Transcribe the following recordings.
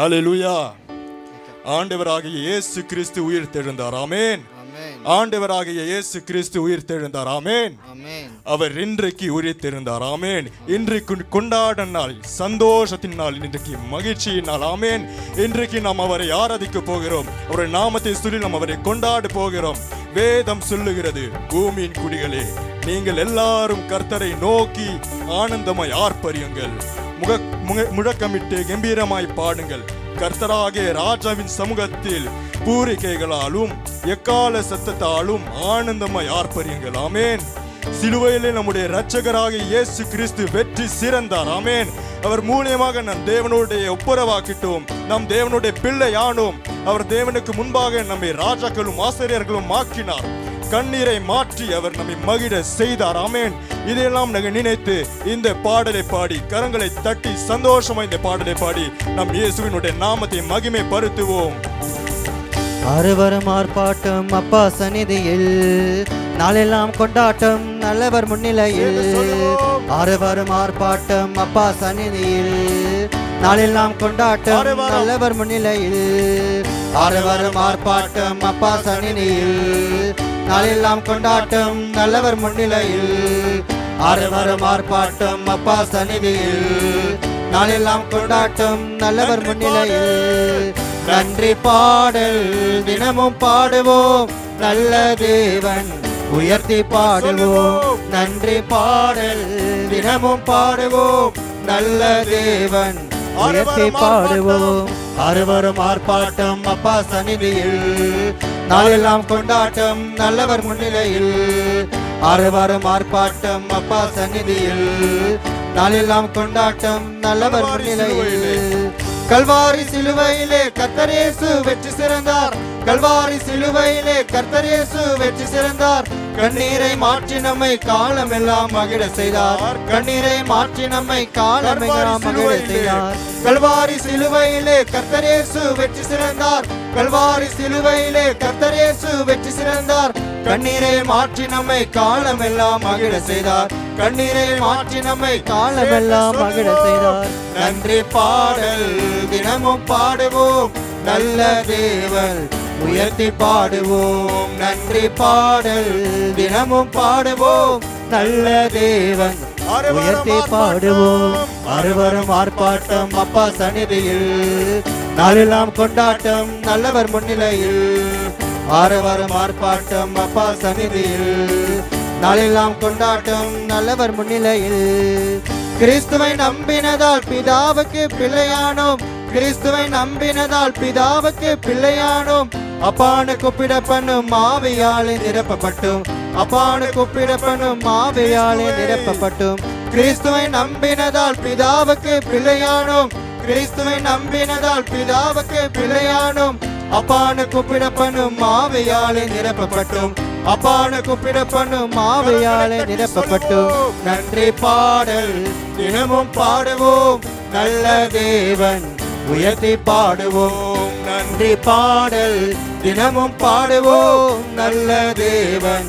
ஹல்லேலூயா. ஆண்டவராகிய இயேசு கிறிஸ்து உயிர்த்தெழுந்தார். ஆமென். ஆண்டவராகிய இயேசு கிறிஸ்து உயிர்த்தெழுந்தார். ஆமென். அவர் இன்றைக்கு உயிர்த்தெழுந்தார். ஆமென். இன்றைக்கு கொண்டாட நாள், சந்தோஷத்தின் நாள், இன்றைக்கு மகிழ்ச்சியின் நாள். ஆமென். இன்றைக்கு நாம் அவரை ஆராதிக்க போகிறோம். அவருடைய நாமத்தை சொல்லி நாம் அவரை கொண்டாட போகிறோம். வேதம் சொல்லுகிறது, பூமியின் குடிகளே, நீங்கள் எல்லாரும் கர்த்தரை நோக்கி ஆனந்தமாய் ஆர்ப்பரியுங்கள், முழக்கமிட்டு கம்பீரமாய் பாடுங்கள். கர்த்தராகிய ராஜாவின் சமூகத்தில் பூரிக்கைகளாலும் எக்கால சத்தத்தாலும் ஆனந்தமாய் ஆர்ப்பரியுங்கள். ஆமென். சிலுவையிலே நம்முடைய இரட்சகராகிய இயேசு கிறிஸ்து வெற்றி சிறந்தார். ஆமென். அவர் மூலியமாக நம் தேவனுடைய ஒப்புரவாக்கிட்டோம், நம் தேவனுடைய பிள்ளையானோம். அவர் தேவனுக்கு முன்பாக நம்மை ராஜாக்களும் ஆசிரியர்களும் ஆக்கினார். கண்ணீரை மாற்றி அவர் நம்மை மகிழ செய்தார். ஆமென். இதையெல்லாம் நாங்கள் நினைத்து இந்த பாடலை பாடி, கரங்களை தட்டி சந்தோஷமா இந்த பாடலை பாடி நம் இயேசுவினுடைய நாமத்தை மகிமைப்படுத்துவோம். அறுவரும் ஆர்ப்பாட்டம் அப்பா சந்நிதியில், நாளெல்லாம் கொண்டாட்டம் நல்லவர் முன்னிலையில். அறுவரும் ஆர்ப்பாட்டம் அப்பா சந்நிதியில், நாளெல்லாம் கொண்டாட்டம் நல்லவர் முன்னிலையில். அறுவரும் ஆர்ப்பாட்டம் அப்பா சந்நிதியில், நாளெல்லாம் கொண்டாட்டம் நல்லவர் முன்னிலையில். அறுவரும் ஆர்ப்பாட்டம் அப்பா சந்நிதியில், நாளெல்லாம் கொண்டாட்டம் நல்லவர் முன்னிலையில். நன்றி பாடல் தினமும் பாடுவோம், நல்ல தேவன் உயர்த்தி பாடுவோம். நன்றி பாடல் தினமும் பாடுவோம், நல்ல தேவன் உயர்த்தி பாடுவோம். அறுவரும் ஆர்ப்பாட்டம் அப்பா சந்நிதியில், நாளெல்லாம் கொண்டாட்டம் நல்லவர் முன்னிலையில். அறுவரும் ஆர்ப்பாட்டம் அப்பா சந்நிதியில், நாளெல்லாம் கொண்டாட்டம் நல்லவர் முன்னிலையில். கல்வாரி சிலுவையிலே கர்த்தர் இயேசு வெற்றி சிறந்தார். கல்வாரி சிலுவையிலே கர்த்தர் இயேசு வெற்றி சிறந்தார். கண்ணீரை மாற்றி நம்மை காலமெல்லாம் மகிழ செய்தார். கண்ணீரை மாற்றி நம்மை காலமெல்லாம் மகிழ செய்தார். கல்வாரி சிலுவையிலே கர்த்தர் இயேசு வெற்றி சிறந்தார். கல்வாரி சிலுவையிலே கர்த்தர் இயேசு வெற்றி சிறந்தார். கண்ணீரை மாற்றி நம்மை காலமெல்லாம் மகிழ செய்தார். கண்ணீரை மாற்றி நம்மை காலமெல்லாம் மகிழ செய்தார். நன்றி பாடல் தினமும் பாடுவோம், நல்ல தேவன் உயர்த்தி பாடுவோம். நன்றி பாடல் தினமும் பாடுவோம், நல்ல தேவன் உயர்த்தி பாடுவோம். அறுவரும் ஆர்ப்பாட்டம் அப்பா சந்நிதியில், நாளெல்லாம் கொண்டாட்டம் நல்லவர் முன்னிலையில். அறுவரும் ஆர்ப்பாட்டம் அப்பா சந்நிதியில், நாளெல்லாம் கொண்டாட்டம் நல்லவர் முன்னிலையில். கிறிஸ்துவை நம்பினதால் பிதாவுக்கு பிள்ளையானோம். கிறிஸ்துவை நம்பினதால் பிதாவுக்கு பிள்ளையானோம். அப்பானு கூப்பிடப்படும் ஆவியாலே நிரப்பப்பட்டும். அப்பானு கூப்பிடப்படும் ஆவியாலே நிரப்பப்பட்டும். கிறிஸ்துவை நம்பினதால் பிதாவுக்கு பிள்ளையானோம். கிறிஸ்துவை நம்பினதால் பிதாவுக்கு பிள்ளையானோம். அப்பானு கூப்பிடப்படும் ஆவியாலே நிரப்பப்பட்டும். அப்பானு கூப்பிடப்படும் ஆவியாலே நிரப்பப்பட்டும். நன்றி பாடல் தினமும் பாடுவோம், நல்ல தேவன் உயர்த்தி பாடுவோம். நன்றி பாடல் தினமும் பாடுவோம், நல்ல தேவன்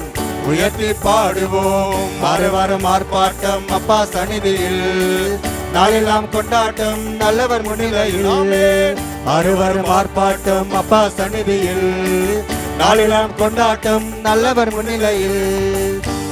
உயர்த்தி பாடுவோம். அறுவரும் ஆர்ப்பாட்டம் அப்பா சந்நிதியில், நாளெல்லாம் கொண்டாட்டம் நல்லவர் முன்னிலையில். அறுவரும் ஆர்ப்பாட்டம் அப்பா சந்நிதியில், நாளெல்லாம் கொண்டாட்டம் நல்லவர் முன்னிலையில்.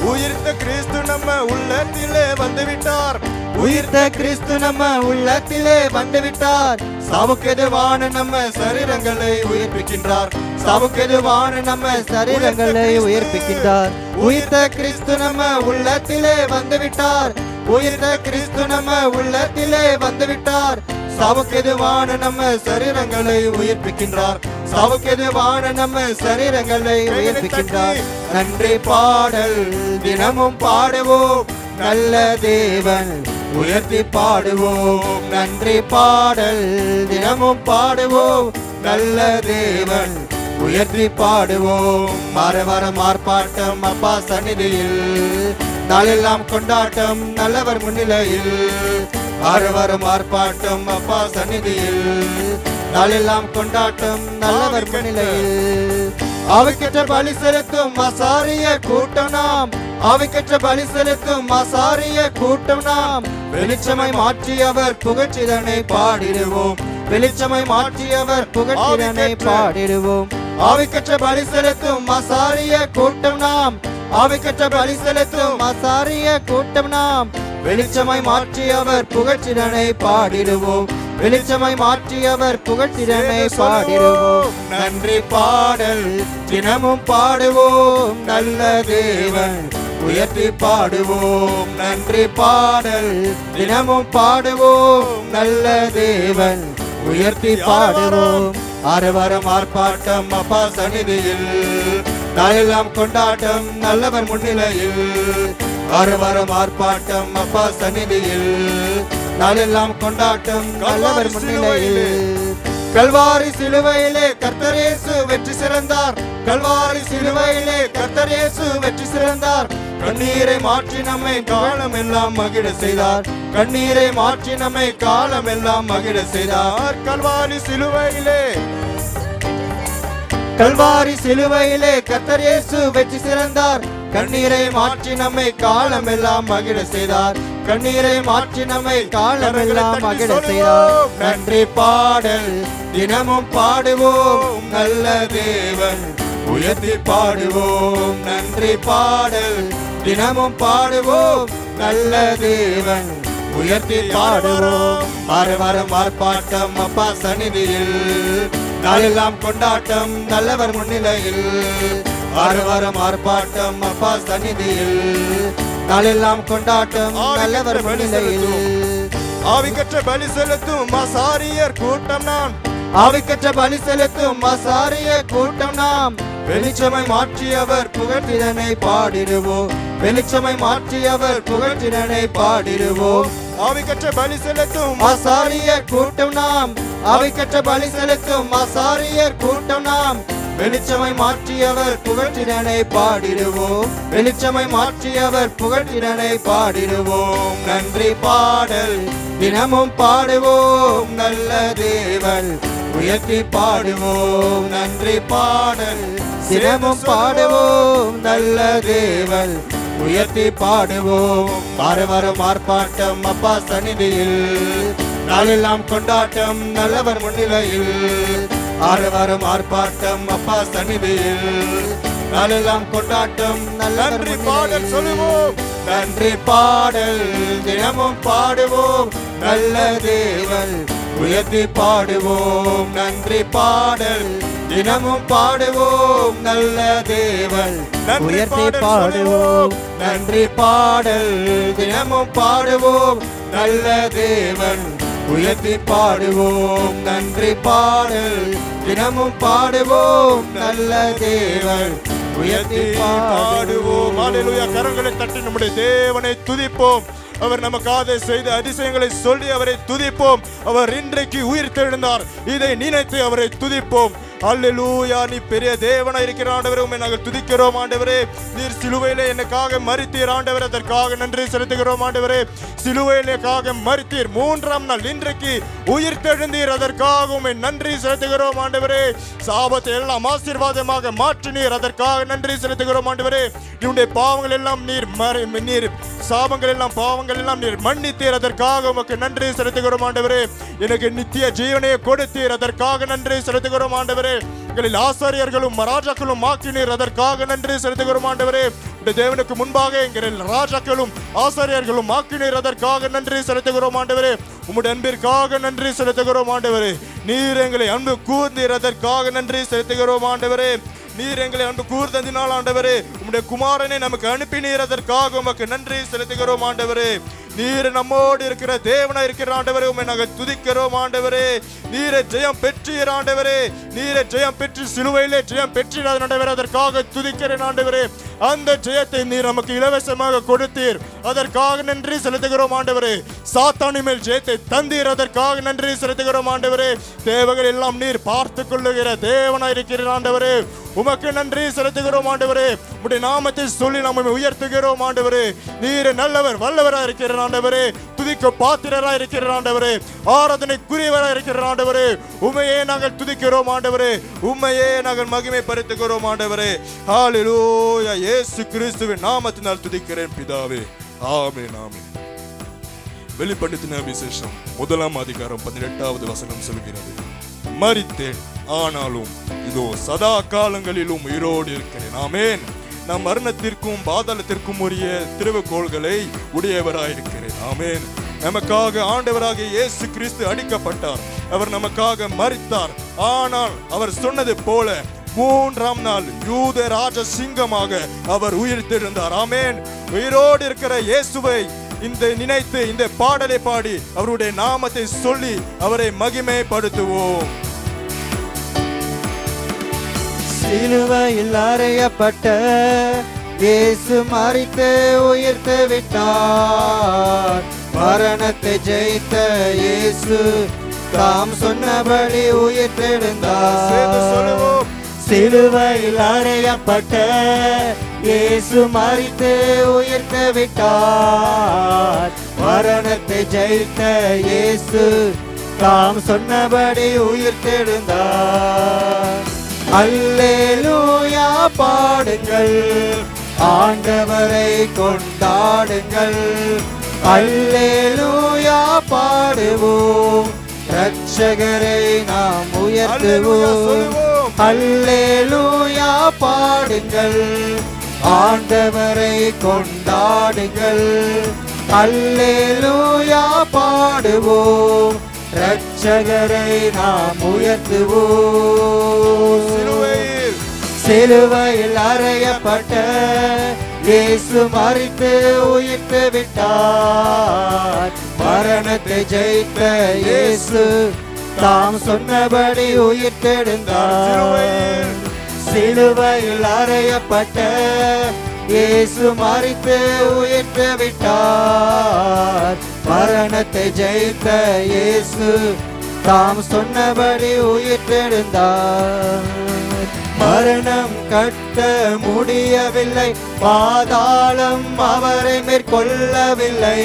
உயிர்த்த கிறிஸ்து நம்ம உள்ளத்திலே வந்துவிட்டார். உயிர்த்த கிறிஸ்து நம்ம உள்ளத்திலே வந்துவிட்டார். சாவுக்கெதுவான நம்ம சரீரங்களை உயிர்ப்பிக்கின்றார். சாவுக்கெதுவான நம்ம சரீரங்களை உயிர்ப்பிக்கின்றார். உயிர்த்த கிறிஸ்து நம்ம உள்ளத்திலே வந்துவிட்டார். உயிர்த்த கிறிஸ்து நம்ம உள்ளத்திலே வந்துவிட்டார். சாவுக்கெதுவான நம்ம சரீரங்களை உயிர்ப்பிக்கின்றார். சாவுக்கெதுவான நம்ம சரீரங்களை உயிர்ப்பிக்கின்றார். நன்றி பாடல் தினமும் பாடுவோம், நல்ல தேவன் உயர்த்தி பாடுவோம். நன்றி பாடல் தினமும் பாடுவோம், நல்ல தேவன் உயர்த்தி பாடுவோம். அறுவரும் ஆர்ப்பாட்டம் அப்பா சந்நிதியில், நாளெல்லாம் கொண்டாட்டம் நல்லவர் முன்னிலையில். அறுவரும் ஆர்ப்பாட்டம் அப்பா சந்நிதியில், நாளெல்லாம் கொண்டாட்டம் நல்லவர் முன்னிலையில். அவைக்கற்ற பலி செலுத்தும் ஆசாரிய கூட்டம் நாம். அவைக்கற்ற பலி செலுத்தும் ஆசாரிய கூட்டம் நாம். வெளிச்சமை மாற்றி அவர் புகழ்ச்சிதனை பாடிடுவோம். வெளிச்சமாய் மாற்றியவர் புகழ்ச்சிதனை பாடிடுவோம். ஆவிக்கற்ற பலி செலுத்தும் ஆசாரிய கூட்டம் நாம், ஆவிக்கற்ற பலி செலுத்தும் ஆசாரிய கூட்டம் நாம். வெளிச்சமாய் மாற்றியவர் புகழ்ச்சிதனை பாடிடுவோம், வெளிச்சமாய் மாற்றியவர் புகழ்ச்சிதனை பாடிடுவோம். நன்றி பாடல் தினமும் பாடுவோம், நல்ல தேவன் உயர்த்தி பாடுவோம். நன்றி பாடல் தினமும் பாடுவோம், நல்ல தேவன் உயர்த்தி பாடுவோம். ஆரவாரம் ஆர்ப்பாட்டம் அப்பா சந்நிதியில், நாளெல்லாம் கொண்டாட்டம் நல்லவர் முன்னிலையில். ஆரவாரம் ஆர்ப்பாட்டம் அப்பா சந்நிதியில், நாளெல்லாம் கொண்டாட்டம் நல்லவர் முன்னிலையில். கல்வாரி சிலுவையிலே கர்த்தர் இயேசு வெற்றி சிறந்தார், கல்வாரி சிலுவையிலே கர்த்தர் இயேசு வெற்றி சிறந்தார். கண்ணீரை மாற்றி நம்மை காலம் எல்லாம் மகிழ செய்தார், கண்ணீரை மாற்றி நம்மை காலம் எல்லாம் மகிழ செய்தார். கல்வாரி சிலுவையிலே, கல்வாரி சிலுவையிலே கர்த்தர் இயேசு வெற்றி சிறந்தார். கண்ணீரை மாற்றி நம்மை காலம் எல்லாம் மகிழ செய்தார், கண்ணீரை மாற்றி நம்மை காலம் எல்லாம் மகிழ செய்தார். நன்றி பாடல் தினமும் பாடுவோம், நல்ல தேவன் உயர்த்தி பாடுவோம். நன்றி பாடல் தினமும் பாடுவோம், நல்ல தேவன் உயர்த்தி பாடுவோம். ஆரவாரம் ஆர்ப்பாட்டம் அப்பா சந்நிதியில், நாளெல்லாம் கொண்டாட்டம் நல்லவர் முன்னிலையில். ஆரவாரம் ஆர்ப்பாட்டம் அப்பா சந்நிதியில், நாளெல்லாம் கொண்டாட்டம் நல்லவர் முன்னிலையில். ஆவிக்கற்ற பலி செலுத்தும் ஆசாரியர் கூட்டம் நாம், ஆவிக்கற்ற பலி செலுத்தும் ஆசாரிய கூட்டம் நாம். வெளிச்சமாய் மாற்றியவர் புகழ்ச்சிதனை பாடிடுவோம், வெளிச்சமாய் மாற்றியவர் புகழ்ச்சிதனை பாடிடுவோம். ஆவிக்கற்ற பலி செலுத்தும் ஆசாரியர் கூட்டம் நாம், ஆவிக்கற்ற பலி செலுத்தும் ஆசாரியர் கூட்டம் நாம். வெளிச்சமாய் மாற்றியவர் புகழ்ச்சிதனை பாடிடுவோம், வெளிச்சமாய் மாற்றியவர் புகழ்ச்சிதனை பாடிடுவோம். நன்றி பாடல் தினமும் பாடுவோம், நல்ல தேவன் உயர்த்தி பாடுவோம். நன்றி பாடல் தினமும் பாடுவோம், நல்ல தேவன் உயர்த்தி பாடுவோம். ஆரவாரம் ஆர்ப்பாட்டம் அப்பா சந்நிதியில், நாளெல்லாம் கொண்டாட்டம் நல்லவர் முன்னிலையில். ஆரவாரம் ஆர்ப்பாட்டம் அப்பா சந்நிதியில், நாளெல்லாம் கொண்டாட்டம் நல்லவர் பாடல் சொல்லுவோம். நன்றி பாடல் தினமும் பாடுவோம், நல்ல தேவன் உயர்த்தி பாடுவோம். நன்றி பாடல் தினமும் பாடுவோம், நல்ல தேவன் உயர்த்தி பாடுவோம். நன்றி பாடல் தினமும் பாடுவோம், நல்ல தேவன் உயர்த்தி பாடுவோம். நன்றி பாடல் தினமும் பாடுவோம், நல்ல தேவன் உயர்த்தி பாடுவோம். ஹல்லேலூயா. கரங்களை தட்டி நம்முடைய தேவனை துதிப்போம். அவர் நமக்காக செய்த அதிசயங்களை சொல்லி அவரை துதிப்போம். அவர் இன்றைக்கு உயிர் தெழுந்தார், இதை நினைத்து அவரை துதிப்போம். அல்லேலூயா. நீ பெரிய தேவனா இருக்கிற ஆண்டவரே, உம்மை நாங்கள் துதிக்கிறோம் ஆண்டவரே. நீர் சிலுவையிலே எனக்காக மரித்தீர் ஆண்டவரே, அதற்காக நன்றி செலுத்துகிறோம் ஆண்டவரே. சிலுவையிலேக்காக மரித்தீர், மூன்றாம் நாள் இன்றைக்கு உயிர் தெழுந்தீர், அதற்காக உம்மை நன்றி செலுத்துகிறோம் ஆண்டவரே. சாபத்தை எல்லாம் ஆசீர்வாதமாக மாற்றினீர், அதற்காக நன்றி செலுத்துகிறோம் ஆண்டவரே. உன்னுடைய பாவங்கள் எல்லாம் நீர் சாபங்கள் எல்லாம் பாவங்கள் எல்லாம் நீர் மன்னித்தீர், அதற்காக உமக்கு நன்றி செலுத்துகிறோம் ஆண்டவரே. எனக்கு நித்திய ஜீவனை கொடுத்தீர், அதற்காக நன்றி செலுத்துகிறோம் ஆண்டவரே. எங்களில் ஆசாரியர்களும் ராஜாக்களும் ஆக்கினீர், அதற்காக நன்றி செலுத்துகிறோம் ஆண்டவரே. தேவனுக்கு முன்பாக எங்களில் ராஜாக்களும் ஆசாரியர்களும் ஆக்கினீர், அதற்காக நன்றி செலுத்துகிறோம் ஆண்டவரே. உம்முடைய அன்பிற்காக நன்றி செலுத்துகிறோம் ஆண்டவரே. நீர் எங்களை அன்பு கூர்ந்தீர், அதற்காக நன்றி செலுத்துகிறோம் ஆண்டவரே. நீர் எங்களை அன்பு கூர்ந்ததினால் ஆண்டவரே, உம்முடைய குமாரனை நமக்கு அனுப்பினீர், அதற்காக உமக்கு நன்றி செலுத்துகிறோம் ஆண்டவரே. நீர் நம்மோடு இருக்கிற தேவனா இருக்கிற ஆண்டவரே, உம்மை நாங்கள் துதிக்கிறோம் ஆண்டவரே. நீரை ஜெயம் பெற்றீர் ஆண்டவரே, நீரை ஜெயம் பெற்று சிலுவையிலே ஜெயம் பெற்றீர் ஆண்டவரே, அதற்காக துதிக்கிறேன் ஆண்டவரே. அந்த ஜெயத்தை நீர் நமக்கு இலவசமாக கொடுத்தீர், அதற்காக நன்றி செலுத்துகிறோம் ஆண்டவரே. சாத்தானி மேல் ஜெயத்தை தந்தீர், அதற்காக நன்றி செலுத்துகிறோம் ஆண்டவரே. தேவர்கள் எல்லாம் நீர் பார்த்து கொள்ளுகிற தேவனா இருக்கிற ஆண்டவரே, உமக்கு நன்றி செலுத்துகிறோம் ஆண்டவரே. உம்முடைய நாமத்தை சொல்லி நம்மை உயர்த்துகிறோம் ஆண்டவரே. நீர் நல்லவர் வல்லவரா இருக்கிற ஆண்டவரே, துதிக்க பாத்திரரா இருக்கிற ஆண்டவரே, ஆராதனைக்குரியவரா இருக்கிற ஆண்டவரே. உம்மையே நாங்கள் துதிக்கிறோம் ஆண்டவரே, உம்மையே நாங்கள் மகிமைப்படுத்துகிறோம் ஆண்டவரே. ஹல்லேலூயா. இயேசு கிறிஸ்துவின் நாமத்தினால் துதிக்கிறேன் பிதாவே, ஆமென் ஆமென். வெளிப்படுத்தின விசேஷம் 1ஆம் அதிகாரம் 18வது வசனம் சொல்கிறது, மரித்தேன் ஆனாலும் இதோ சதா காலங்களிலும் உயிரோடு இருக்கிறேன். ஆமென். நான் மரணத்திற்கும் பாதாளத்திற்கும் உரிய திறவுகோள்களை உடையவராயிருக்கிறேன். ஆமென். நமக்காக ஆண்டவராகிய இயேசு கிறிஸ்து அடிக்கப்பட்டார். அவர் நமக்காக மரித்தார். ஆனால் அவர் சொன்னது போல 3ஆம் நாள் யூத ராஜ சிங்கமாக அவர் உயிர்த்தெழுந்தார். ஆமென். உயிரோடு இருக்கிற இயேசுவை இந்த நினைத்து இந்த பாடலை பாடி அவருடைய நாமத்தை சொல்லி அவரை மகிமைப்படுத்துவோம். சிலுவையில் அறையப்பட்ட இயேசு மரித்து உயிர்த்து விட்டார். மரணத்தை ஜெயித்த இயேசு தாம் சொன்னபடி உயிர்த்தெழுந்தார். சிலுவையில் அறையப்பட்ட இயேசு மரித்து உயிர்த்து விட்டார். மரணத்தை ஜெயித்த இயேசு தாம் சொன்னபடி உயிர்த்தெழுந்தார். அல்லேலூயா பாடுங்கள், ஆண்டவரை கொண்டாடுங்கள். அல்லேலூயா பாடுவோம், இரட்சகரை நாம் உயர்த்துவோம். அல்லேலூயா பாடுங்கள், ஆண்டவரை கொண்டாடுங்கள். அல்லேலூயா பாடுவோம், இரட்சகரை நாம் உயர்த்துவோம். சிலுவையில் அறையப்பட்ட இயேசு மரித்து உயிர்த்து விட்டார். மரணத்தை ஜெயித்த இயேசு தாம் சொன்னபடி உயிர்த்தெழுந்தார். சிலுவையில் அறையப்பட்ட இயேசு மரித்து உயிர்த்து விட்டார். மரணத்தை ஜெயித்த இயேசு தாம் சொன்னபடி உயிர்த்தெழுந்தார். மரணம் கட்ட முடியவில்லை, பாதாளம் அவரை மேற்கொள்ளவில்லை.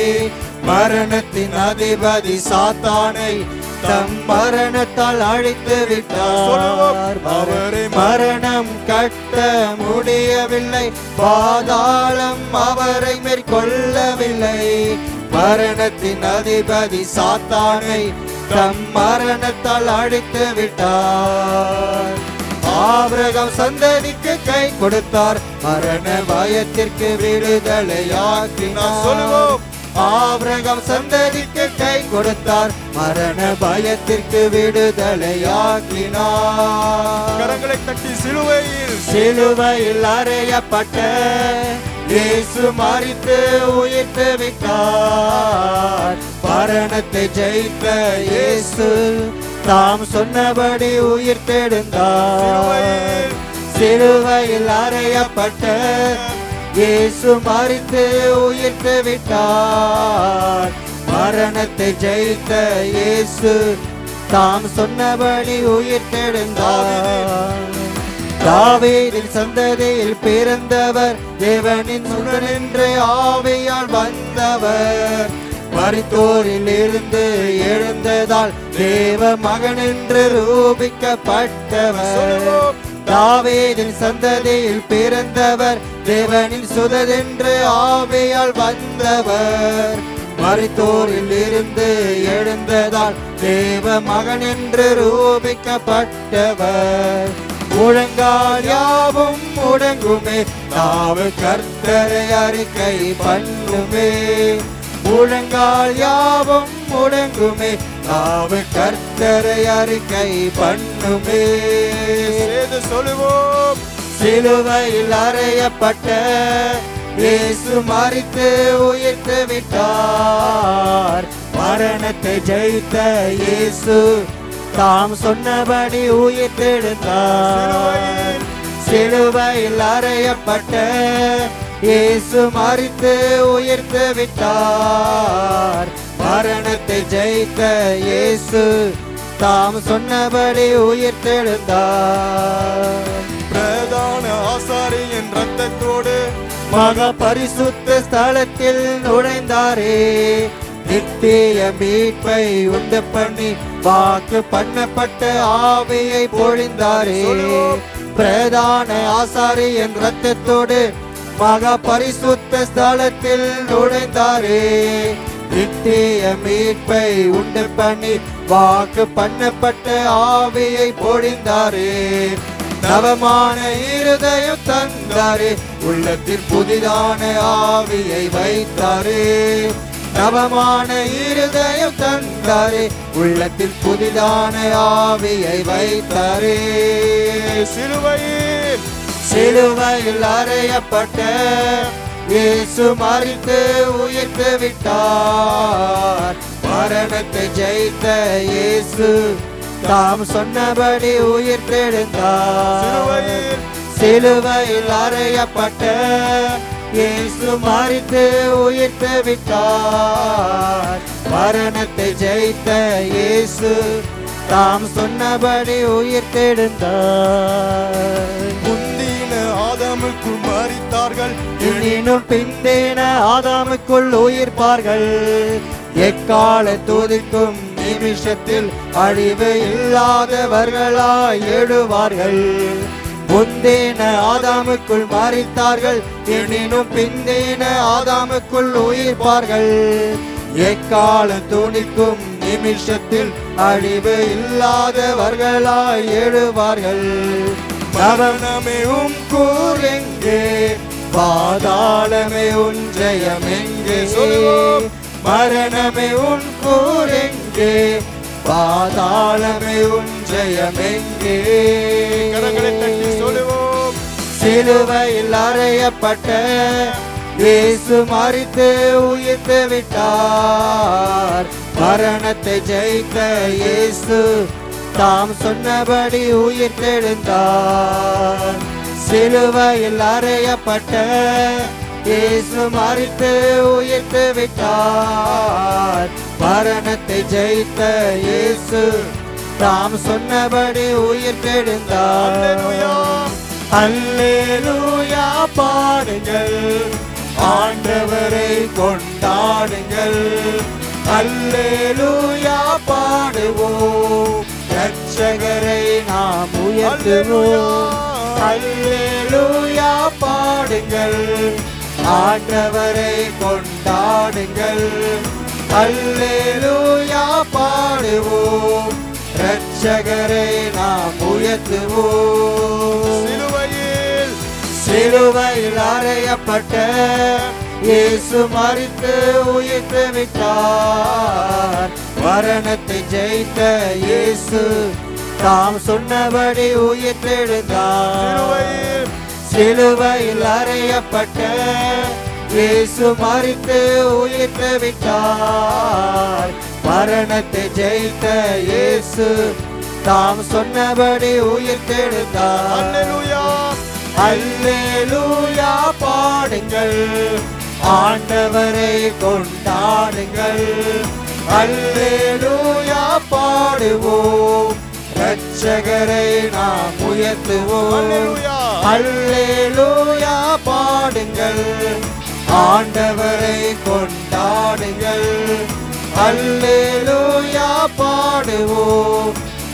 மரணத்தின் அதிபதி சாத்தானை தம் மரணத்தால் அழித்து விட்டார். மரணம் கட்ட முடியவில்லை, பாதாளம் அவரை மேற்கொள்ளவில்லை. மரணத்தின் அதிபதி சாத்தானை தம் மரணத்தால் அழித்து விட்டார். ஆபிரகாம் சந்ததிக்கு கை கொடுத்தார், மரண பயத்திற்கு விடுதலையாக்கினார். சொல்லுவோம், ஆபிரகாம் சந்ததிக்கு கை கொடுத்தார், மரண பயத்திற்கு விடுதலையாக்கினார். கரங்களை தட்டி சிலுவையில் அறையப்பட்ட இயேசு மரித்து உயிர்த்து விட்டார். மரணத்தை ஜெயித்த இயேசு தாம் சொன்னபடி உயிர்த்தெழுந்தார். சிலுவையில் அறையப்பட்ட இயேசு மரித்து உயிர்த்து விட்டார். மரணத்தை ஜெயித்த இயேசு தாம் சொன்னபடி உயிர்த்தெழுந்தார். தாவீதின் சந்ததியில் பிறந்தவர், தேவனின் சுடர் என்று ஆவியால் வந்தவர். மரித்தோரில் இருந்து எழுந்ததால் தேவ மகன் என்று ரூபிக்கப்பட்டவர். தாவீதின் சந்ததியில் பிறந்தவர், தேவனின் சுதர் என்று ஆவியால் வந்தவர். மரித்தோரில் இருந்து எழுந்ததால் தேவ மகன் என்று ரூபிக்கப்பட்டவர். முழங்கால் யாவும் முடங்குமே, நாவு கர்த்தரை அறிக்கை பண்ணுமே. முழங்கால் யாவும் முடங்குமே, நாவு கர்த்தரை அறிக்கை பண்ணுமே. சொல்லுவோம், சிலுவையில் அறையப்பட்ட இயேசு மரித்து உயிர்த்து விட்டார். மரணத்தை ஜெயித்த இயேசு தாம் சொன்னபடி உயிர்த்தெழுந்தார். சிலுவையில் அறையப்பட்ட இயேசு மரித்து உயிர்த்து விட்டார். மரணத்தை ஜெயித்த இயேசு தாம் சொன்னபடி உயிர்த்தெழுந்தார். பிரதான ஆசாரியன் இரத்தத்தோடு மகா பரிசுத்த ஸ்தலத்தில் நுழைந்தாரே. நித்திய மீட்பை உண்டு பண்ணி வாக்கு பண்ணப்பட்ட ஆவியை பொழிந்தாரே. பிரதான ஆசாரியன் இரத்தத்தோடு மகா பரிசுத்த ஸ்தலத்தில் நுழைந்தாரே. நித்திய மீட்பை உண்டு பண்ணி வாக்கு பண்ணப்பட்ட ஆவியை பொழிந்தாரே. நவமான இருதயம் தந்தாரே, உள்ளத்தில் புதிதான ஆவியை வைத்தாரே. நவமான இருதயம் தந்தாரே, உள்ளத்தில் புதிதான ஆவியை வைத்தாரே. சிலுவையில் அறையப்பட்ட இயேசு மரித்து உயிர்த்து விட்டார். மரணத்தை ஜெயித்த இயேசு தாம் சொன்னபடி உயிர்த்தெழுந்தார். சிலுவையில் அறையப்பட்ட இயேசு மரித்து உயிர்த்து விட்டார். மரணத்தை ஜெயித்த இயேசு தாம் சொன்னபடி உயிர்த்தெழுந்தார். முந்தின ஆதாமுக்குள் மரித்தார்கள், எனினும் பிந்தின ஆதாமுக்குள் உயிர்ப்பார்கள். எக்கால துதிக்கும் நிமிஷத்தில் அழிவு இல்லாதவர்களாய் எழுவார்கள். முந்தின ஆதாமுக்குள் மரித்தார்கள், எனினும் பிந்தின ஆதாமுக்குள் உயிர்ப்பார்கள். எக்கால துணிக்கும் நிமிஷத்தில் அழிவு இல்லாதவர்களாய் எழுவார்கள். மரணமே உன் கூர் எங்கே, பாதாளமே உன் ஜெயம் எங்கே. மரணமே உன் கூர் எங்கே, பாதாளமே உன் ஜெயம் எங்கே. சிலுவையில் அறையப்பட்ட இயேசு மரித்து உயிர்த்து விட்டார். மரணத்தை ஜெயித்த இயேசு தாம் சொன்னபடி உயிர்த்தெழுந்தார். சிலுவையில் அறையப்பட்ட இயேசு மரித்து உயிர்த்து விட்டார். மரணத்தை ஜெயித்த இயேசு தாம் சொன்னபடி உயிர்த்தெழுந்தார். அல்லேலூயா பாடுங்கள், ஆண்டவரை கொண்டாடுங்கள். அல்லேலூயா பாடுவோம், இரட்சகரை நாம் உயர்த்துவோம். அல்லேலூயா பாடுங்கள், ஆண்டவரை கொண்டாடுங்கள். அல்லேலூயா பாடுவோம், இரட்சகரை நாம் உயர்த்துவோம். சிலுவையில் அறையப்பட்ட இயேசு மரித்து உயிர்த்து விட்டார். மரணத்தை ஜெயித்த இயேசு தாம் சொன்னபடி உயிர்த்தெழுந்தார். சிலுவையில் அறையப்பட்ட இயேசு மரித்து உயிர்த்து விட்டார். மரணத்தை ஜெயித்த இயேசு தாம் சொன்னபடி உயிர்த்தெழுந்தார். அல்லேலூயா பாடுங்கள், ஆண்டவரை கொண்டாடுங்கள். அல்லேலூயா பாடுவோம், இரட்சகரை நாம் உயர்த்துவோம். அல்லேலூயா பாடுங்கள், ஆண்டவரை கொண்டாடுங்கள். அல்லேலூயா பாடுவோம்,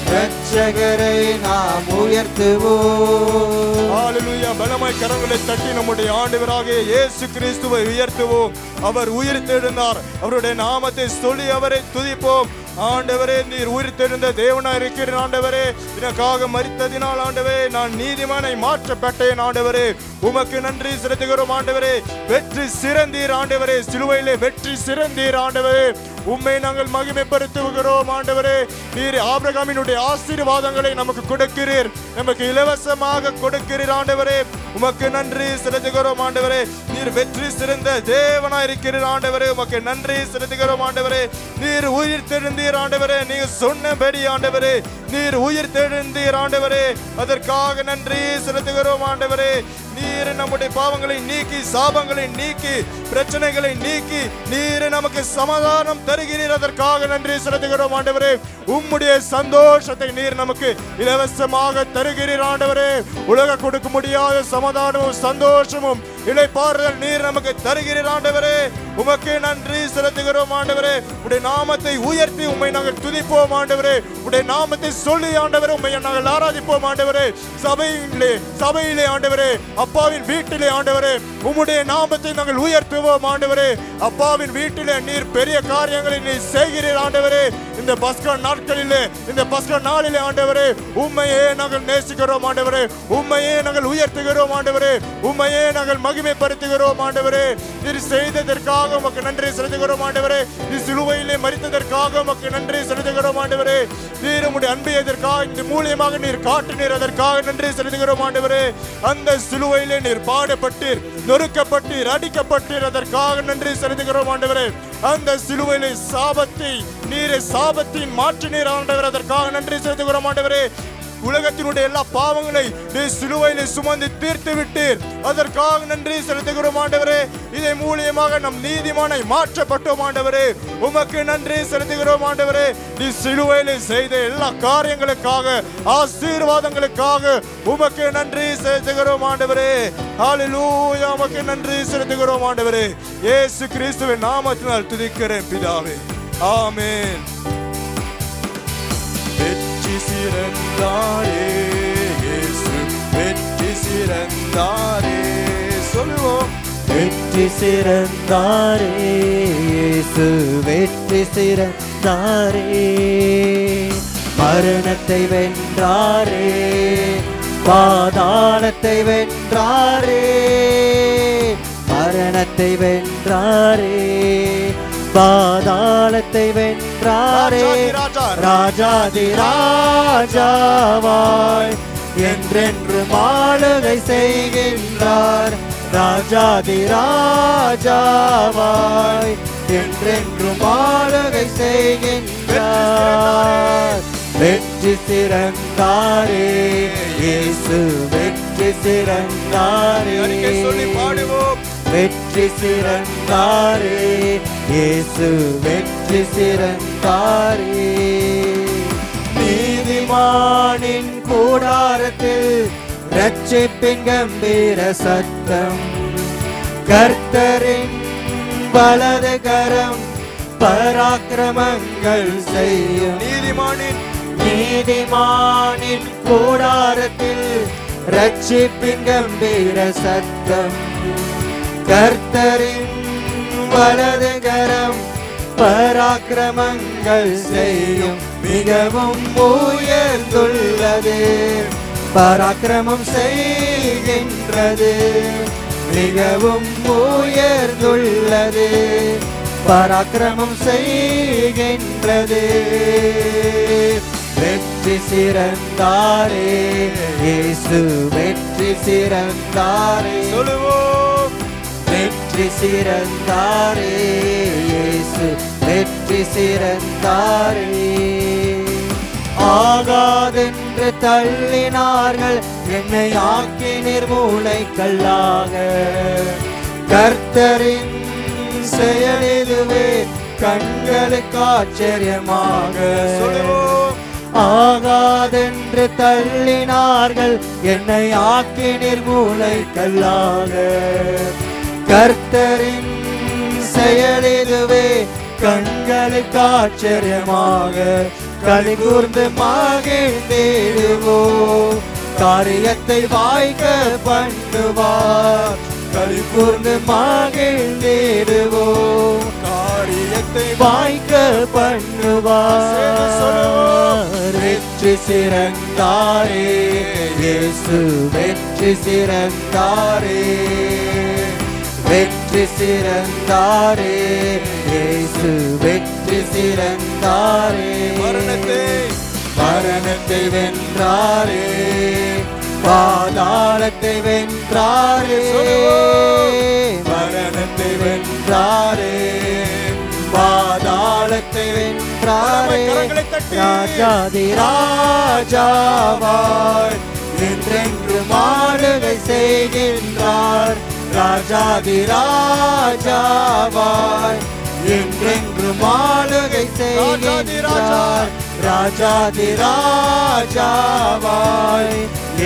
இரட்சகரை நாம் உயர்த்துவோம். ஹalleluya. பலமாய் கரங்களை தட்டி நம்முடைய ஆண்டவராகிய இயேசு கிறிஸ்துவை உயர்த்துவோம். அவர் உயிர்த்தெழுந்தார், அவருடைய நாமத்தை சொல்லி அவரை துதிப்போம். ஆண்டவரே, நீர் உயிர்த்தெழுந்த தேவனாய் இருக்கிற ஆண்டவரே, எனக்காக மரித்ததினால் ஆண்டவரே நான் நீதிமானை மாற்றப்பட்டேன். ஆண்டவரே உமக்கு நன்றி செலுத்துகிறோம். ஆண்டவரே வெற்றி சிறந்தீர். ஆண்டவரே சிலுவையிலே வெற்றி சிறந்தீர். ஆண்டவரே உம்மை நாங்கள் மகிமைப்படுத்துகிறோம். ஆண்டவரே நீர் ஆபிரகாமினுடைய ஆசீர்வாதங்களை நமக்கு கொடுக்கிறீர், நமக்கு இலவசமாக கொடுக்கிறீர். ஆண்டவரே உமக்கு நன்றி செலுத்துகிறோம். ஆண்டவரே நீர் வெற்றி சிறந்த தேவனாய் இருக்கிறீர். ஆண்டவரே உமக்கு நன்றி செலுத்துகிறோம். ஆண்டவரே நீர் உயிர்த்தெழுந்தீர். ஆண்டவரே நீர் சொன்னபடி ஆண்டவரே நீர் உயிர்த்தெழுந்தீர். ஆண்டவரே அதற்காக நன்றி செலுத்துகிறோம். ஆண்டவரே நீர் நம்முடைய பாவங்களை நீக்கி, சாபங்களை நீக்கி, பிரச்சனைகளை நீக்கி நீர் நமக்கு சமாதானம் தருகிறீர். அதற்காக நன்றி செலுத்துகிறோம். ஆண்டவரே உம்முடைய சந்தோஷத்தை நீர் நமக்கு இலவசமாக தருகிறீர். ஆண்டவரே உலக கொடுக்க முடியாத சமாதானமும் சந்தோஷமும் இளைப்பாறுதல் நீர் நமக்கு தருகிறீர். ஆண்டவரே உமக்கு நன்றி செலுத்துகிறோம். ஆண்டவரே உடைய நாமத்தை உயர்த்தி உம்மை நாங்கள் துதிப்போம். ஆண்டவரே உடைய நாமத்தை சொல்லி ஆண்டவரே உம்மை நாங்கள் ஆராதிப்போம் ஆண்டவரே. சபையிலே ஆண்டவரே, அப்பாவின் வீட்டிலே ஆண்டவரே உம்முடைய நாமத்தை நாங்கள் உயர்த்துவோம் ஆண்டவரே. அப்பாவின் வீட்டிலே நீர் பெரிய காரியங்களை நீர் செய்கிறீர் ஆண்டவரே. இந்த பஸ்கா நாட்களிலே, இந்த பஸ்கா நாளிலே ஆண்டவரே உம்மையே நாங்கள் நேசிக்கிறோம் ஆண்டவரே. உம்மையே நாங்கள் உயர்த்துகிறோம் ஆண்டவரே. உம்மையே நாங்கள் மகிமைப்படுத்துகிறோம் ஆண்டவரே. நீர் செய்ததற்காக உமக்கு நன்றி செலுத்துகிறோம் ஆண்டவரே. நீ சிலுவையிலே மரித்ததற்காக உமக்கு நன்றி செலுத்துகிறோம் ஆண்டவரே. நீர் உம்முடைய அன்பை எதற்காக இந்த மூலியமாக நீர் காட்டினீர், அதற்காக நன்றி செலுத்துகிறோம் ஆண்டவரே. அந்த சிலுவையிலே நீர் பாடப்பட்டீர், நொறுக்கப்பட்டீர், அடிக்கப்பட்டீர், அதற்காக நன்றி செலுத்துகிறோம் ஆண்டவரே. அந்த சிலுவையிலே சாபத்தின் மாற்றினீர் ஆண்டவரே, அதற்காக நன்றி செலுத்துகிறோம் ஆண்டவரே. உலகத்தினுடைய எல்லா பாவங்களை நீ சிலுவையிலே சுமந்து தீர்த்து விட்டீர், அதற்காக நன்றி செலுத்துகிறோம் ஆண்டவரே. இதை மூலியமாக நம் நீதிமானை மாற்றப்பட்டோம் ஆண்டவரே. உமக்கு நன்றி செலுத்துகிறோம் ஆண்டவரே. நீ சிலுவையிலே செய்த எல்லா காரியங்களுக்காக, ஆசீர்வாதங்களுக்காக உமக்கு நன்றி செலுத்துகிறோம் ஆண்டவரே. ஹல்லேலூயா, உமக்கு நன்றி செலுத்துகிறோம் ஆண்டவரே. இயேசு கிறிஸ்துவின் நாமத்தினால் துதிக்கிறேன் பிதாவே, ஆமென். வெற்றி சிறந்தாரே இயேசு, வெற்றி சிறந்தாரே. சொல்லுவோம். வெற்றி சிறந்தாரே இயேசு, வெற்றி சிறந்தாரே. மரணத்தை வென்றாரே, பாதாளத்தை வென்றாரே. மரணத்தை வென்றாரே, பாதாளத்தை வென்றாரே. ராஜாதி ராஜாவாய் என்றென்று ஆளுகை செய்கின்றார். ராஜாதி ராஜாவாய் என்றென்று ஆளுகை செய்கின்றார். வெற்றி சிறந்தாரே இயேசு, வெற்றி சிறந்தாரே. வெற்றி சிறந்தாரே இயேசு, வெற்றி சிறந்தாரே. நீதிமானின் கூடாரத்தில் ரட்சிப்பின் கம்பீர சத்தம். கர்த்தரின் வலது கரம் பராக்கிரமங்கள் செய்யும். நீதிமானின் கூடாரத்தில் ரட்சிப்பின் கம்பீர சத்தம். கர்த்தரின் வலது கரம் பராக்கிரமங்கள் செய்யும். மிகவும் உயர்ந்துள்ளது, பராக்கிரமம் செய்கின்றது. மிகவும் உயர்ந்துள்ளது, பராக்கிரமம் செய்கின்றது. வெற்றி சிறந்தாரே இயேசு, வெற்றி சிறந்தாரே. சொல்லுவோம். வெற்றி சிறந்தாரே இயேசு, வெற்றி சிறந்தாரே. ஆகாதென்று தள்ளினார்கள், என்னை ஆக்கினீர் மூளைக்கல்லாக. கர்த்தரின் செயலிதுவே கண்களுக்கு ஆச்சரியமாக. ஆகாதென்று தள்ளினார்கள், என்னை ஆக்கினீர் மூளைக்கல்லாக. கர்த்தரின் செயலிதுவே கண்களுக்கு ஆச்சரியமாக. களி கூர்ந்து மகிழ்ந்திடுவோம், காரியத்தை வாய்க்க பண்ணுவார். களி கூர்ந்து மகிழ்ந்திடுவோம், காரியத்தை வாய்க்க பண்ணுவார். வெற்றி சிறந்தாரே இயேசு, வெற்றி சிறந்தாரே. வெற்றி சிறந்தாரே இயேசு, வெற்றி சிறந்தாரே. மரணத்தை வென்றாரே, பாதாளத்தை வென்றாரே. மரணத்தை வென்றாரே, பாதாளத்தை வென்றாரே. ராஜாதி ராஜாவாய் என்றென்று ஆளுகை செய்கின்றார். ராஜாதி ராஜாவாய் என்றென்று ஆளுகை செய்கின்றார். ராஜாதி ராஜாவாய்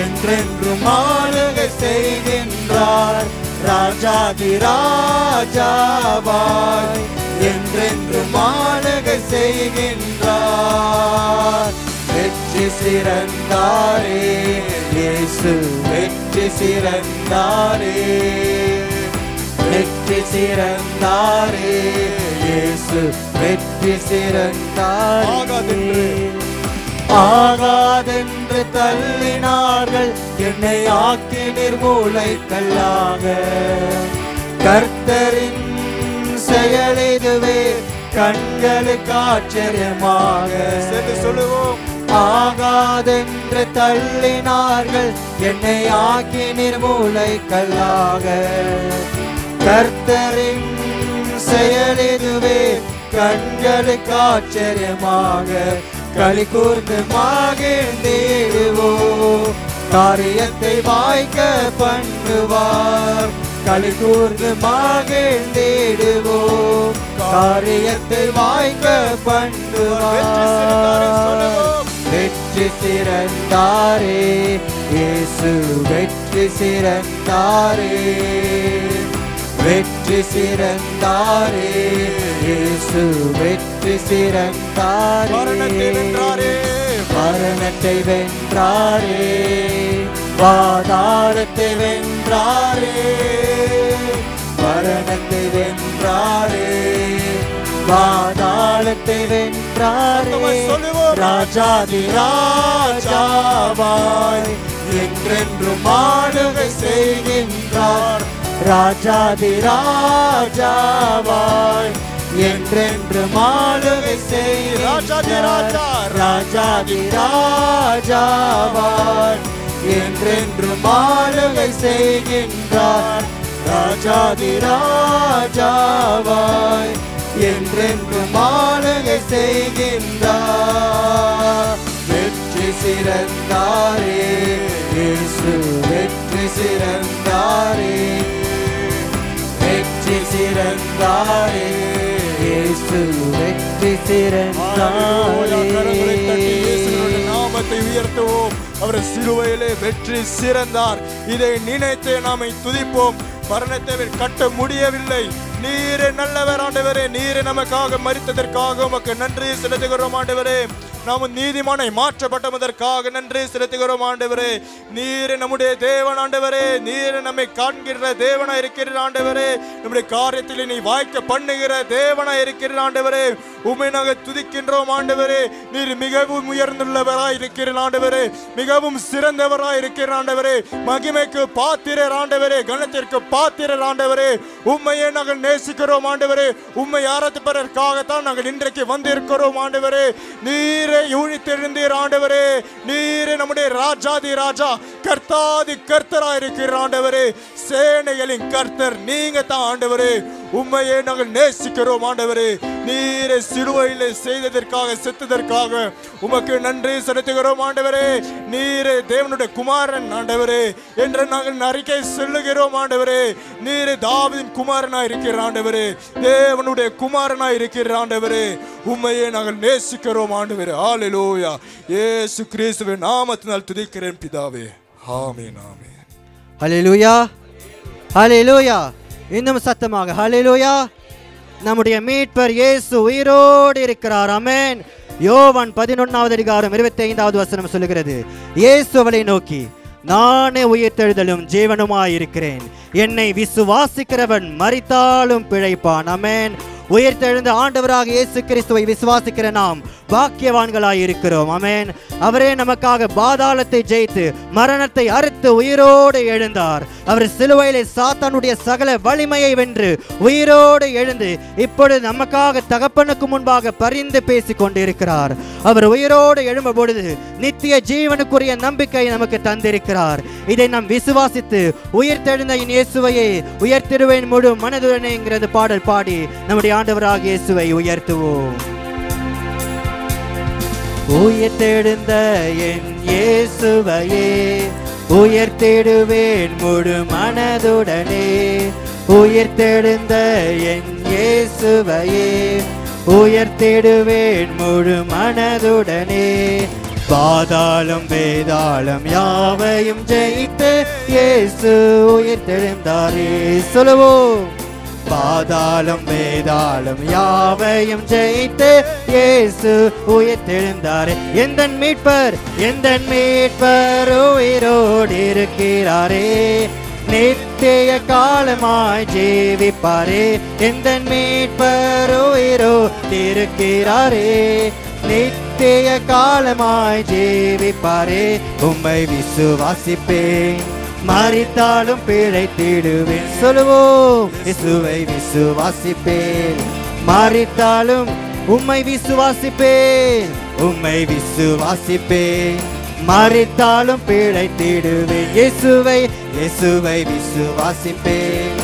என்றென்று ஆளுகை செய்கின்றார். ராஜாதி ராஜாவாய் என்றென்று ஆளுகை செய்கின்றார். வெற்றி வெற்றி சிறந்தாரே, இயேசு வெற்றி சிறந்தாரே, வெற்றி சிறந்தாரே, இயேசு வெற்றி சிறந்தாரே. ஆகாதென்று தள்ளினார்கள் என்னை ஆக்கி நிர்மூலைக்கல்லாக, கர்த்தரின் செயல் இதுவே கண்களுக்கு ஆச்சரியமாக. சொல்லுவோம். ஆகாதென்று தள்ளினார்கள் என்னை ஆக்கி நிர்மூலைக்கல்லாக, கர்த்தரின் செயல் இதுவே கண்களுக்கு ஆச்சரியமாக. களி கூர்ந்து மகிழ்ந்திடுவோம், காரியத்தை வாய்க்க பண்ணுவார். களி கூர்ந்து மகிழ்ந்திடுவோம், காரியத்தை வாய்க்க பண்ணுவார். வெற்றி சிறந்தாரே, இயேசு வெற்றி சிறந்தாரே, வெற்றி சிறந்தாரே, இயேசு வெற்றி சிறந்தாரே. மரணத்தை வென்றாரே, பாதாளத்தை வென்றாரே, மரணத்தை வென்றாரே, பாதாளத்தை வென்றாரே. ராஜாதி ராஜாவாய் என்றென்றும் ஆளுகை செய்கின்றார், ராஜாதி ராஜாவாய் என்றென்றும் ஆளுகை செய்கின்றார், ராஜாதி ராஜாவாய் என்றென்றும் ஆளுகை செய்கின்றார், ராஜாதி ராஜாவாய் என்றென்றும் ஆளுகை செய்கின்றார். வெற்றி சிறந்தாரே, இயேசு வெற்றி சிறந்தாரே, வெற்றி சிறந்தாரே, இயேசு வெற்றி சிறந்தாரே. நாமத்தை உயர்த்துவோம். அவர் சிலுவையிலே வெற்றி சிறந்தார். இதை நினைத்து நாமை துதிப்போம். மரணத்தை கட்ட முடியவில்லை. நீரே நல்லவர் ஆண்டவரே, நீரே நமக்காக மரித்ததற்காக உமக்கு நன்றி செலுத்துகிறோம் ஆண்டவரே. நாம் நீதிமானை மாற்றப்பட்டதற்காக நன்றி செலுத்துகிறோம் ஆண்டவரே. நீரே நம்முடைய தேவன் ஆண்டவரே, நீரே நம்மை காண்கிற தேவனா இருக்கிற ஆண்டவரே, நம்முடைய காரியத்தில் நீ வாய்க்க பண்ணுகிற தேவனா இருக்கிற ஆண்டவரே. உம்மை நாங்கள் துதிக்கின்றோம் ஆண்டவரே. நீர் மிகவும் உயர்ந்துள்ளவராய் இருக்கிற ஆண்டவரே, மிகவும் சிறந்தவராய் இருக்கிற ஆண்டவரே, மகிமைக்கு பாத்திரர் ஆண்டவரே, கணத்திற்கு பாத்திரர் ஆண்டவரே. உம்மையே நாங்கள் நேசிக்கிறோம் ஆண்டவரே. உம்மை ஆராதிப்பதற்காகத்தான் நாங்கள் இன்றைக்கு வந்திருக்கிறோம் ஆண்டவரே. நீரே ஊழித்தெழுந்தீர் ஆண்டவரே. நீரே நம்முடைய ராஜாதி ராஜா, கர்த்தாதி கர்த்தராய் இருக்கிற ஆண்டவரே. சேனைகளின் கர்த்தர் நீங்க தான் ஆண்டவரே. உம்மையே நாங்கள் நேசிக்கிறோம் ஆண்டவரே. நீரே சிலுவையிலே செய்ததற்காக, செத்ததற்காக உமக்கு நன்றி செலுத்துகிறோம் ஆண்டவரே. நீரே தேவனுடைய குமாரன் ஆண்டவரே என்று நாங்கள் அறிக்கை சொல்லுகிறோம் ஆண்டவரே. நீரே தாவீதின் குமாரனாய் இருக்கிற ஆண்டவரே, தேவனுடைய குமாரனாய் இருக்கிற ஆண்டவரே. உம்மையே நாங்கள் நேசிக்கிறோம் ஆண்டவரே. ஹல்லேலூயா. இயேசு கிறிஸ்துவின் நாமத்தினால் துதிக்கிறேன் பிதாவே. ஆமென், ஆமென். ஹல்லேலூயா, ஹல்லேலூயா. இன்னும் சத்தமாக ஹல்லேலூயா. நம்முடைய மீட்பர் இயேசு உயிரோடு இருக்கிறார். ஆமென். யோவான் 11வது அதிகாரம் 25வது வசனம் சொல்லுகிறது, இயேசு அவளை நோக்கி, நானே உயிர்த்தெழுதலும் ஜீவனுமாயிருக்கிறேன், என்னை விசுவாசிக்கிறவன் மரித்தாலும் பிழைப்பான். ஆமென். உயிர்த்தெழுந்த ஆண்டவராக இயேசு கிறிஸ்துவை விசுவாசிக்கிற நாம் பாக்கியவான்களாய் இருக்கிறோம். ஆமென். அவரே நமக்காக பாதாளத்தை ஜெயித்து மரணத்தை அறுத்து உயிரோடு எழுந்தார். அவர் சிலுவையிலே சாத்தானுடைய சகல வலிமையை வென்று உயிரோடு எழுந்து இப்பொழுது நமக்காக தகப்பனுக்கு முன்பாக பரிந்து பேசிக் கொண்டிருக்கிறார். அவர் உயிரோடு எழும்ப பொழுது நித்திய ஜீவனுக்குரிய நம்பிக்கை நமக்கு தந்திருக்கிறார். இதை நாம் விசுவாசித்து உயிர்த்தெழுந்த இயேசுவையே உயர்த்திடுவேன் முழு மனதுடனே என்கிறது பாடல் பாடி நம்முடைய ஆண்டவராக இயேசுவை உயர்த்துவோம். உயிர்த்தெழுந்த என் இயேசுவையே உயர்த்திடுவேன் முழு மனதுடனே, உயிர்த்தெழுந்த என் இயேசுவையே உயர்த்திடுவேன் முழு மனதுடனே. பாதாளம் வேதாளம் யாவையும் ஜெயித்து இயேசு உயிர்த்தெழுந்தாரே. சொல்லுவோம். பாதாளம் வேதாளம் யாவையும் ஜெயித்து இயேசு உயிர்த்தெழுந்தாரே. எந்தன் மீட்பர் உயிரோடு இருக்கிறாரே. நித்திய காலமாய் ஜீவிப்பாரே. எந்தன் மீட்பர் உயிரோடு இருக்கிறாரே. நித்திய காலமாய் ஜீவிப்பாரே. உம்மை விசுவாசிப்பேன், மரித்தாலும் பிழைத்திடுவேன். சொல்லுவோம், இயேசுவை விசுவாசிப்பேன், மரித்தாலும் உம்மை விசுவாசிப்பேன். உம்மை விசுவாசிப்பேன், மரித்தாலும் பிழைத்திடுவேன். இயேசுவை விசுவாசிப்பேன்,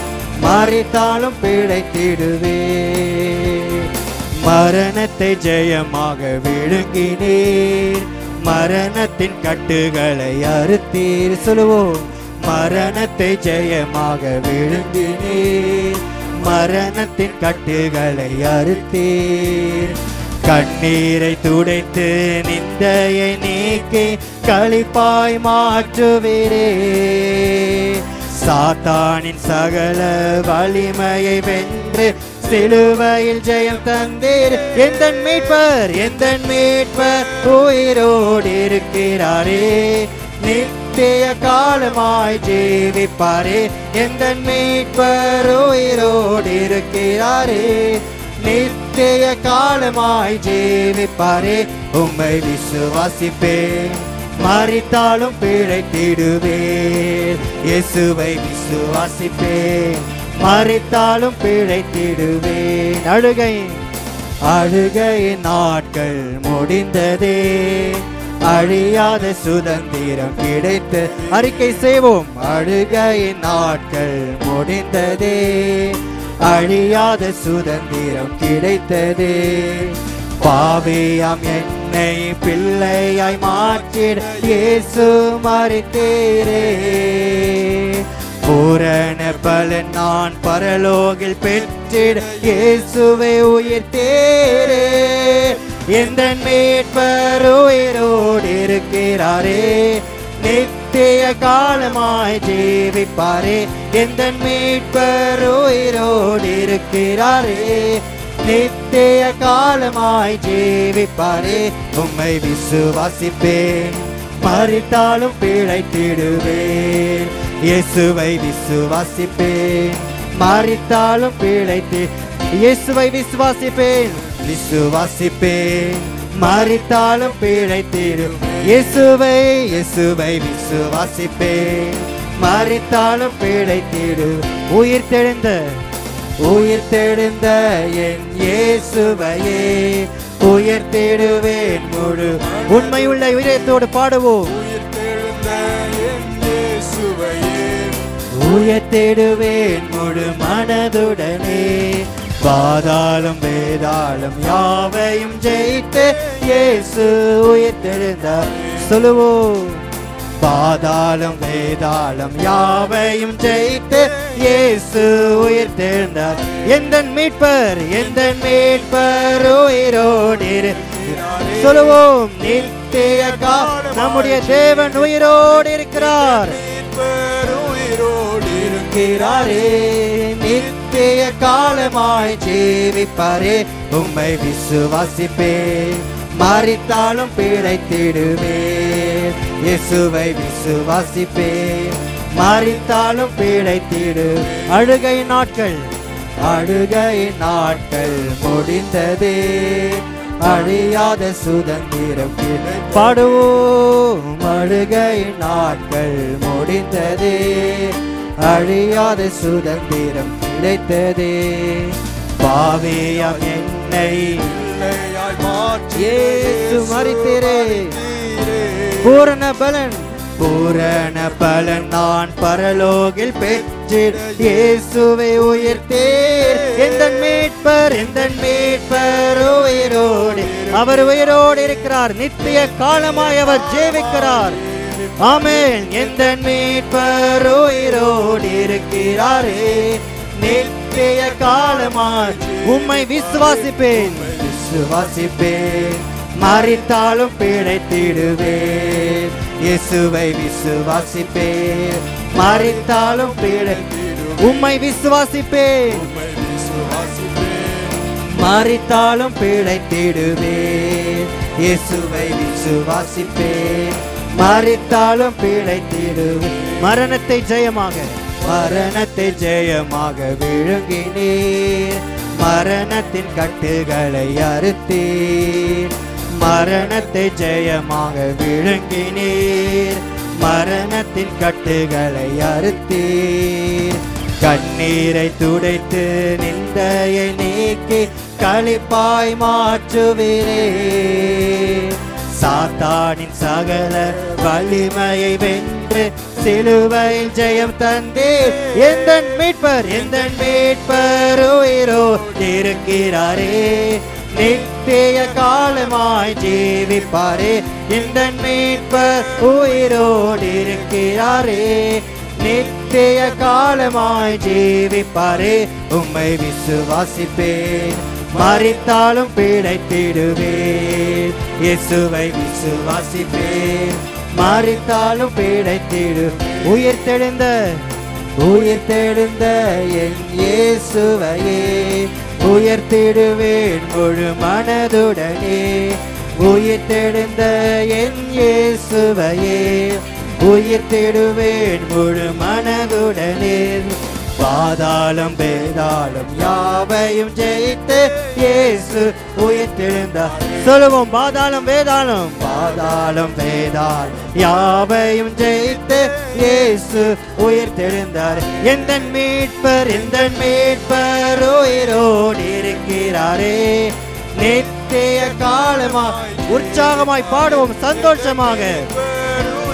மரித்தாலும் பிழைத்திடுவேன். மரணத்தை ஜெயமாக விழுங்கினீர், மரணத்தின் கட்டுகளை அறுத்தீர். சொல்லுவோம், மரணத்தை ஜெயமாக விழுங்கினீர், மரணத்தின் கட்டுகளை அறுத்தீர். கண்ணீரை துடைத்து நிந்தையை நீக்கி களிப்பாய் மாற்றுவீரே. சாத்தானின் சகல வலிமையை வென்று சிலுவையில் ஜெயம் தந்தீர். எந்தன் மீட்பர் உயிரோடு இருக்கிறாரே. நித்திய காலமாய் ஜீவிப்பாரே. எந்தன் மீட்பர் உயிரோடு இருக்கிறாரே. நித்திய காலமாய் ஜீவிப்பாரே. உம்மை விசுவாசிப்பேன், மரித்தாலும் பிழைத்திடுவேன். இயேசுவை விசுவாசிப்பேன், மரித்தாலும் பிழைத்திடுவேன். அழுகையின் நாட்கள் முடிந்ததே, அழியாத சுதந்திரம் கிடைத்து. அறிக்கை செய்வோம், அழுகையின் நாட்கள் முடிந்ததே, அழியாத சுதந்திரம் கிடைத்ததே. பாவியாம் என்னை பிள்ளையாய் மாற்றிட இயேசு மரித்தீரே. பூரண பலன் நான் பரலோகில் பெற்றிட இயேசுவை உயிர்த்தீரே. எந்தன் மீட்பர் உயிரோடு இருக்கிறாரே. நித்திய காலமாய் ஜீவிப்பாரே. எந்தன் மீட்பர் உயிரோடு இருக்கிறாரே. நித்திய காலமாய் ஜீவிப்பாரே. உம்மை விசுவாசிப்பேன், மரித்தாலும் பிழைத்திடுவேன். இயேசுவை விசுவாசிப்பேன், மரித்தாலும் பிழைத்து. இயேசுவை விசுவாசிப்பேன், மரித்தாலும் பிழைத்திடும். இயேசுவை விசுவாசிப்பேன், மரித்தாலும் பிழைத்திடும். உயிர்த்தெழுந்த என் இயேசுவையே உயர்த்திடுவேன் முழு உண்மையுள்ள இதயத்தோடு பாடுவோம். உயர்த்திடுவேன் முழு மனதுடனே. பாதாளம் வேதாளம் யாவையும் ஜெயித்து இயேசு உயிர்த்தெழுந்தார். சொல்லுவோம், பாதாளம் வேதாளம் யாவையும் ஜெயித்து இயேசு உயிர்த்தெழுந்தார். எந்தன் மீட்பர் உயிரோடு. சொல்லுவோம், நித்திய நம்முடைய தேவன் உயிரோடு இருக்கிறார். நித்திய காலமாய் ஜீவிப்பாரே. உம்மை விசுவாசிப்பேன், மரித்தாலும் பிழைத்திடுவேன். இயேசுவை விசுவாசிப்பேன், மரித்தாலும் பிழைத்திடு. அழுகை நாட்கள் முடிந்ததே, அழியாத சுதந்திரம் பாடுவோம். அழுகை நாட்கள் முடிந்ததே, அழியாத சுதந்திரம் கிடைத்ததே. பாவியாம் என்னை இயேசு மரித்தீரே. பூரண பலன் நான் பரலோகில் பெற்றிட இயேசுவை உயிர்த்தீர். எந்தன் மீட்பர் உயிரோடு. அவர் உயிரோடு இருக்கிறார். நித்திய காலமாய் அவர் ஜீவிக்கிறார். ஆமென். எந்தன் மீட்பர் உயிரோடு இருக்கிறாரே. நித்திய காலமாய் உம்மை விசுவாசிப்பேன், மரித்தாலும் பிழைத்திடுவேன். இயேசுவை விசுவாசிப்பேன், மரித்தாலும் பிழைத்திடுவேன். உம்மை விசுவாசிப்பேன், மரித்தாலும் பிழைத்திடுவேன். இயேசுவை விசுவாசிப்பேன், மரித்தாலும் பிழைத்திடுவேன். மரணத்தை ஜெயமாக விழுங்கினீர், மரணத்தின் கட்டுகளை அறுத்தீர். மரணத்தை ஜெயமாக விழுங்கினீர், மரணத்தின் கட்டுகளை அறுத்தீர். கண்ணீரை துடைத்து நிந்தையை நீக்கி களிப்பாய் மாற்றுவீரே. சாத்தானின் சகல வலிமையை வென்று சிலுவையில் ஜெயம் தந்தீர். எந்தன் மீட்பர் உயிரோடு இருக்கிறாரே, நித்திய காலமாய் ஜீவிப்பாரே. எந்தன் மீட்பர் உயிரோடு இருக்கிறாரே, நித்திய காலமாய் ஜீவிப்பாரே. உம்மை விசுவாசிப்பேன், மரித்தாலும் பிழைத்திடுவேன். இயேசுவை விசுவாசிப்பேன், மரித்தாலும் பிழைத்திடுவேன். உயிர்த்தெழுந்த என் இயேசுவையே உயர்த்திடுவேன் முழு மனதுடனே. உயிர்த்தெழுந்த என் இயேசுவையே உயிர்த்திடுவேன் முழு மனதுடனே. பாதாளம் வேதாளம் யாவையும் ஜெயித்து இயேசு உயிர்த்தெழுந்தார். சொல்லுவோம், பாதாளம் வேதாளம் யாவையும் ஜெயித்து இயேசு உயிர்த்தெழுந்தார். எந்தன் மீட்பர் உயிரோடு இருக்கிறாரே, நித்திய காலமாய் உற்சாகமாய் பாடுவோம் சந்தோஷமாக.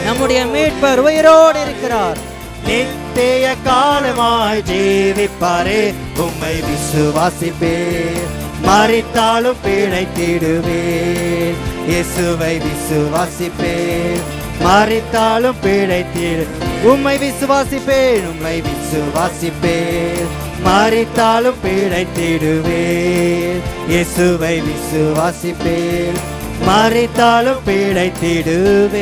நம்முடைய மீட்பர் உயிரோடு இருக்கிறார், நித்திய காலமாய் ஜீவிப்பாரே. உம்மை விசுவாசிப்பேன், மரித்தாலும் பிழைத்திடுவேன். இயேசுவை விசுவாசிப்பேன், மரித்தாலும் பிழைத்திடு. உம்மை விசுவாசிப்பேன், மரித்தாலும் பிழைத்திடுவேன். இயேசுவை விசுவாசிப்பேன், மரித்தாலும் பிழைத்திடுவேன்.